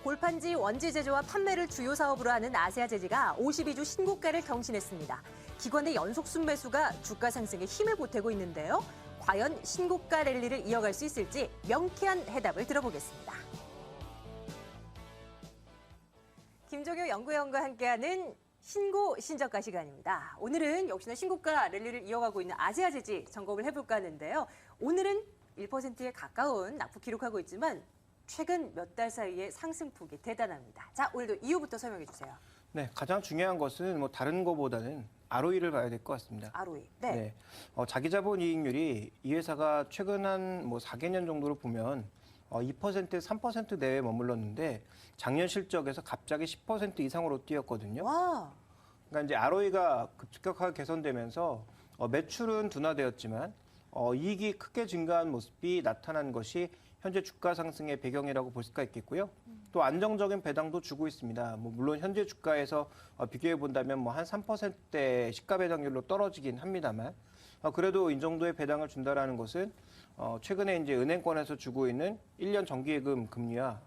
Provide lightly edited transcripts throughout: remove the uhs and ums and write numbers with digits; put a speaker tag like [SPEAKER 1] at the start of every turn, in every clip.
[SPEAKER 1] 골판지 원지 제조와 판매를 주요 사업으로 하는 아세아제지가 52주 신고가를 경신했습니다. 기관 내 연속 순매수가 주가 상승에 힘을 보태고 있는데요. 과연 신고가 랠리를 이어갈 수 있을지 명쾌한 해답을 들어보겠습니다. 김종효 연구위원과 함께하는 신고 신저가 시간입니다. 오늘은 역시나 신고가 랠리를 이어가고 있는 아세아제지 점검을 해볼까 하는데요. 오늘은 1%에 가까운 낙폭 기록하고 있지만 최근 몇 달 사이에 상승폭이 대단합니다. 자, 오늘도 이유부터 설명해 주세요.
[SPEAKER 2] 네, 가장 중요한 것은 다른 것보다는 ROE를 봐야 될 것 같습니다.
[SPEAKER 1] ROE. 네.
[SPEAKER 2] 자기 자본 이익률이 이 회사가 최근 한 4개년 정도를 보면 2%, 3% 내외에 머물렀는데 작년 실적에서 갑자기 10% 이상으로 뛰었거든요.
[SPEAKER 1] 와.
[SPEAKER 2] 그러니까 이제 ROE가 급격하게 개선되면서 매출은 둔화되었지만 이익이 크게 증가한 모습이 나타난 것이 현재 주가 상승의 배경이라고 볼 수가 있겠고요. 또 안정적인 배당도 주고 있습니다. 물론 현재 주가에서 비교해 본다면 한 3%대 시가 배당률로 떨어지긴 합니다만 그래도 이 정도의 배당을 준다라는 것은 최근에 이제 은행권에서 주고 있는 1년 정기예금 금리와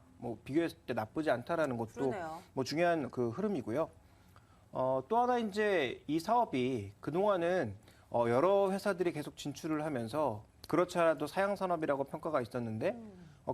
[SPEAKER 2] 비교했을 때 나쁘지 않다라는 것도
[SPEAKER 1] 그러네요.
[SPEAKER 2] 중요한 그 흐름이고요. 또 하나 이제 이 사업이 그동안은 여러 회사들이 계속 진출을 하면서 그렇지 않아도 사양 산업이라고 평가가 있었는데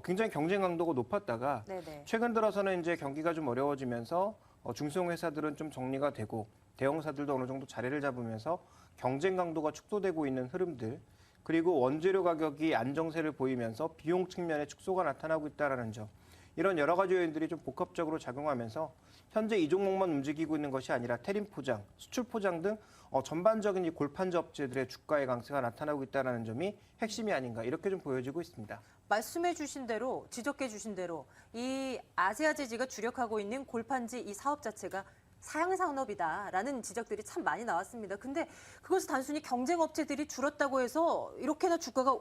[SPEAKER 2] 굉장히 경쟁 강도가 높았다가
[SPEAKER 1] 네네.
[SPEAKER 2] 최근 들어서는 이제 경기가 좀 어려워지면서 중소형 회사들은 좀 정리가 되고 대형사들도 어느 정도 자리를 잡으면서 경쟁 강도가 축소되고 있는 흐름들 그리고 원재료 가격이 안정세를 보이면서 비용 측면에 축소가 나타나고 있다는 점 이런 여러 가지 요인들이 좀 복합적으로 작용하면서 현재 이 종목만 움직이고 있는 것이 아니라 태림 포장, 수출 포장 등 전반적인 이 골판지 업체들의 주가의 강세가 나타나고 있다는 점이 핵심이 아닌가 이렇게 좀 보여지고 있습니다.
[SPEAKER 1] 말씀해 주신 대로, 지적해 주신 대로 이 아세아제지가 주력하고 있는 골판지 이 사업 자체가 사양 산업이다라는 지적들이 참 많이 나왔습니다. 근데 그것을 단순히 경쟁 업체들이 줄었다고 해서 이렇게나 주가가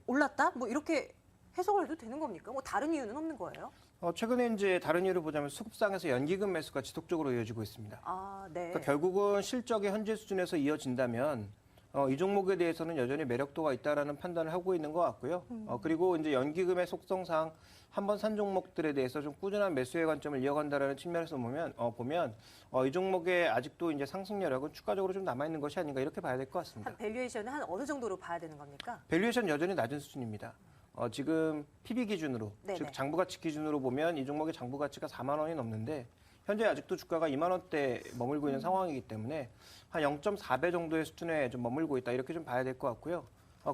[SPEAKER 1] 올랐다? 이렇게 해석을 해도 되는 겁니까? 다른 이유는 없는 거예요?
[SPEAKER 2] 최근에 이제 다른 이유를 보자면 수급상에서 연기금 매수가 지속적으로 이어지고 있습니다.
[SPEAKER 1] 아, 네.
[SPEAKER 2] 그러니까 결국은 실적이 현재 수준에서 이어진다면 이 종목에 대해서는 여전히 매력도가 있다라는 판단을 하고 있는 것 같고요. 그리고 이제 연기금의 속성상 한번 산 종목들에 대해서 좀 꾸준한 매수의 관점을 이어간다라는 측면에서 보면 이 종목에 아직도 이제 상승 여력은 추가적으로 좀 남아 있는 것이 아닌가 이렇게 봐야 될 것 같습니다.
[SPEAKER 1] 한 밸류에이션은 한 어느 정도로 봐야 되는 겁니까?
[SPEAKER 2] 밸류에이션 여전히 낮은 수준입니다. 지금 PB 기준으로,
[SPEAKER 1] 네네.
[SPEAKER 2] 즉 장부가치 기준으로 보면 이 종목의 장부가치가 4만 원이 넘는데 현재 아직도 주가가 2만 원대 머물고 있는 상황이기 때문에 한 0.4배 정도의 수준에 좀 머물고 있다 이렇게 좀 봐야 될 것 같고요.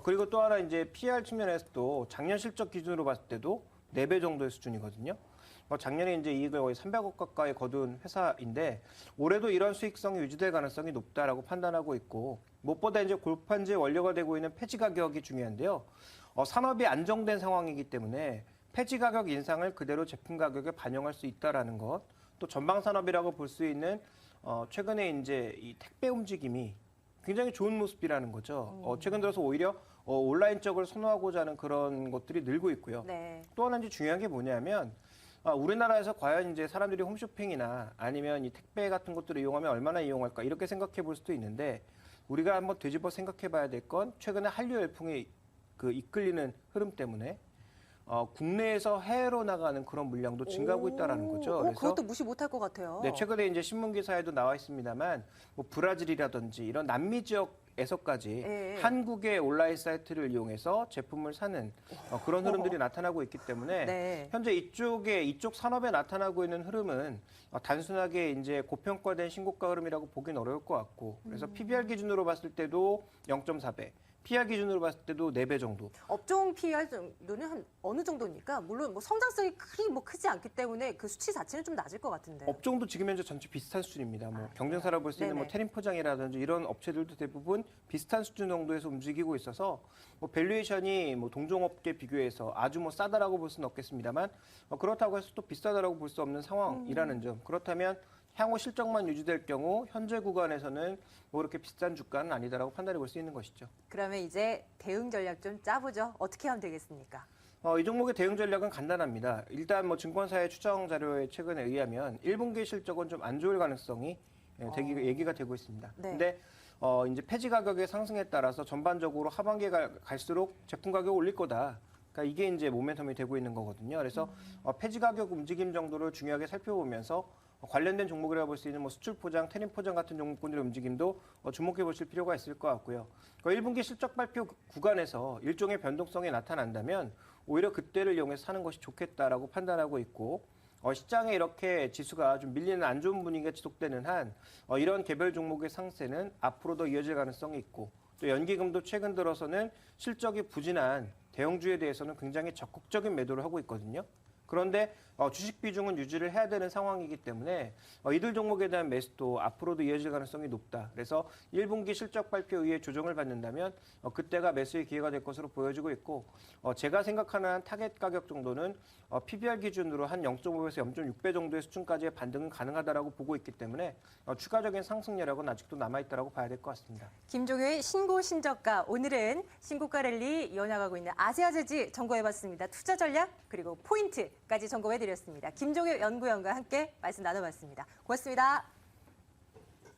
[SPEAKER 2] 그리고 또 하나 이제 PR 측면에서도 작년 실적 기준으로 봤을 때도 4배 정도의 수준이거든요. 작년에 이제 이익을 거의 300억 가까이 거둔 회사인데 올해도 이런 수익성이 유지될 가능성이 높다라고 판단하고 있고 무엇보다 이제 골판지의 원료가 되고 있는 폐지 가격이 중요한데요. 산업이 안정된 상황이기 때문에 폐지 가격 인상을 그대로 제품 가격에 반영할 수 있다라는 것, 또 전방 산업이라고 볼 수 있는 최근에 이제 이 택배 움직임이 굉장히 좋은 모습이라는 거죠. 최근 들어서 오히려 온라인 쪽을 선호하고자 하는 그런 것들이 늘고 있고요.
[SPEAKER 1] 네.
[SPEAKER 2] 또 하나 이제 중요한 게 뭐냐면 우리나라에서 과연 이제 사람들이 홈쇼핑이나 아니면 이 택배 같은 것들을 이용하면 얼마나 이용할까 이렇게 생각해 볼 수도 있는데 우리가 한번 되짚어 생각해 봐야 될 건 최근에 한류 열풍이 이끌리는 흐름 때문에 국내에서 해외로 나가는 그런 물량도 증가하고 있다는 거죠. 그래서
[SPEAKER 1] 그것도 무시 못할 것 같아요.
[SPEAKER 2] 네, 최근에 이제 신문 기사에도 나와 있습니다만 브라질이라든지 이런 남미 지역에서까지
[SPEAKER 1] 예.
[SPEAKER 2] 한국의 온라인 사이트를 이용해서 제품을 사는 그런 흐름들이 나타나고 있기 때문에
[SPEAKER 1] 네.
[SPEAKER 2] 현재 이쪽 산업에 나타나고 있는 흐름은 단순하게 이제 고평가된 신고가 흐름이라고 보긴 어려울 것 같고 그래서 PBR 기준으로 봤을 때도 0.4배. PR 기준으로 봤을 때도 4배 정도.
[SPEAKER 1] 업종 PR 정도는 한 어느 정도입니까? 물론 성장성이 크지 않기 때문에 그 수치 자체는 좀 낮을 것 같은데.
[SPEAKER 2] 업종도 지금 현재 전체 비슷한 수준입니다. 경쟁사라고 볼 수 있는
[SPEAKER 1] 네네.
[SPEAKER 2] 태림 포장이라든지 이런 업체들도 대부분 비슷한 수준 정도에서 움직이고 있어서 밸류에이션이 동종업계 비교해서 아주 싸다라고 볼 수는 없겠습니다만 그렇다고 해서 또 비싸다라고 볼 수 없는 상황이라는 점. 그렇다면 향후 실적만 유지될 경우 현재 구간에서는 그렇게 비싼 주가는 아니다라고 판단해 볼 수 있는 것이죠.
[SPEAKER 1] 그러면 이제 대응 전략 좀 짜보죠. 어떻게 하면 되겠습니까?
[SPEAKER 2] 이 종목의 대응 전략은 간단합니다. 일단 증권사의 추정 자료에 최근에 의하면 1분기 실적은 좀 안 좋을 가능성이 얘기가 되고 있습니다.
[SPEAKER 1] 네.
[SPEAKER 2] 근데 이제 폐지 가격의 상승에 따라서 전반적으로 하반기에 갈수록 제품 가격을 올릴 거다. 그러니까 이게 이제 모멘텀이 되고 있는 거거든요. 그래서 폐지 가격 움직임 정도를 중요하게 살펴보면서 관련된 종목이라고 볼 수 있는 뭐 수출 포장, 태림 포장 같은 종목군들의 움직임도 주목해 보실 필요가 있을 것 같고요. 1분기 실적 발표 구간에서 일종의 변동성이 나타난다면 오히려 그때를 이용해서 사는 것이 좋겠다라고 판단하고 있고 시장에 이렇게 지수가 좀 밀리는 안 좋은 분위기가 지속되는 한 이런 개별 종목의 상세는 앞으로도 이어질 가능성이 있고 또 연기금도 최근 들어서는 실적이 부진한 대형주에 대해서는 굉장히 적극적인 매도를 하고 있거든요. 그런데 주식 비중은 유지를 해야 되는 상황이기 때문에 이들 종목에 대한 매수도 앞으로도 이어질 가능성이 높다. 그래서 1분기 실적 발표 이후에 조정을 받는다면 그때가 매수의 기회가 될 것으로 보여지고 있고 제가 생각하는 타겟 가격 정도는 PBR 기준으로 한 0.5에서 0.6배 정도의 수준까지의 반등은 가능하다라고 보고 있기 때문에 추가적인 상승 여력은 아직도 남아있다라고 봐야 될 것 같습니다.
[SPEAKER 1] 김종효의 신고 신저가, 오늘은 신고가 랠리 이어나가고 있는 아세아재지 점검해봤습니다. 투자 전략 그리고 포인트까지 점검해드렸습니다. 김종효 연구원과 함께 말씀 나눠봤습니다. 고맙습니다.